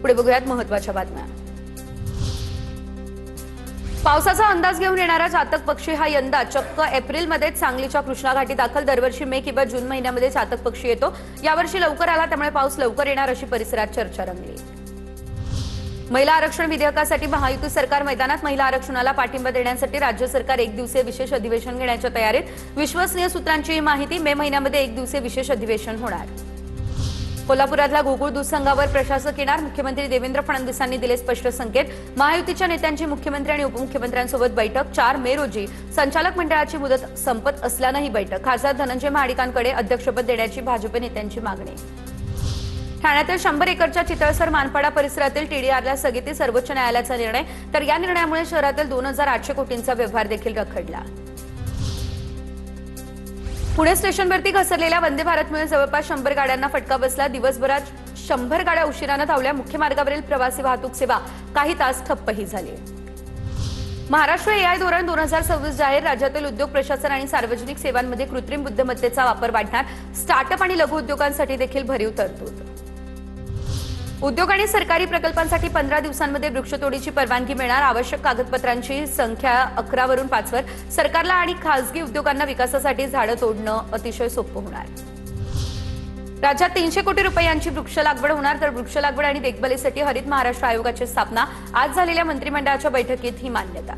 पुढे बघूयात महत्त्वाच्या बातम्या। पावसाचा अंदाज घेऊन येणारा चातक पक्षी हा यंदा चक्क एप्रिलमध्येच सांगलीच्या कृष्णा घाटी दाखल। दरवर्षी मे किंवा जून महिन्यामध्ये चातक पक्षी येतो, यावर्षी लवकर आला, त्यामुळे पाऊस लवकर येणार अशी परिसरात चर्चा रंगली। महिला आरक्षण विधेयकासाठी महायुती सरकार मैदानात। महिला आरक्षणाला पाठिंबा देण्यासाठी राज्य सरकार एक दिवसीय विशेष अधिवेशन घेण्याच्या तयारीत। विश्वसनीय सूत्रांची माहिती, मे महिन्यामध्ये एक दिवसीय विशेष अधिवेशन होणार। कोल्हापुरातल्या गोकुळ दूध संघावर प्रशासक येणार, मुख्यमंत्री देवेंद्र फडणवीसांनी दिले स्पष्ट संकेत। महायुतीच्या नेत्यांची मुख्यमंत्री आणि उपमुख्यमंत्र्यांसोबत बैठक। 4 मे रोजी संचालक मंडळाची मुदत संपत असल्यानं ही बैठक। खासदार धनंजय महाडिकांकडे अध्यक्षपद देण्याची भाजप नेत्यांची मागणी। ठाण्यातील 100 एकरच्या चितळसर मानपाडा परिसरातील टीडीआरला स्थगिती, सर्वोच्च न्यायालयाचा निर्णय। तर या निर्णयामुळे शहरातील 2800 कोटींचा व्यवहार देखील रखडला। पुणे स्टेशनवरती घसरलेल्या वंदे भारतमुळे जवळपास 100 गाड्यांना फटका बसला। दिवसभरात 100 गाड्या उशिराने धावल्या। मुख्य मार्गावरील प्रवासी वाहतूक सेवा काही तास ठप्पही झाली। महाराष्ट्र एआय धोरण 2026 जाहीर। राज्यातील उद्योग, प्रशासन आणि सार्वजनिक सेवांमध्ये कृत्रिम बुद्धिमत्तेचा वापर वाढणार। स्टार्टअप आणि लघु उद्योगांसाठी देखील भरीव तरतूद। उद्योग आणि सरकारी प्रकल्पांसाठी 15 दिवसांमध्ये वृक्षतोडीची परवानगी मिळणार। आवश्यक कागदपत्रांची संख्या 11 वरून 5 वर। सरकारला आणि खासगी उद्योगांना विकासासाठी झाडं तोडणं अतिशय सोपं होणार। राज्यात 300 कोटी रुपयांची वृक्ष लागवड होणार। तर वृक्ष लागवड आणि देखभालीसाठी हरित महाराष्ट्र आयोगाची स्थापना। आज झालेल्या मंत्रिमंडळाच्या बैठकीत ही मान्यता।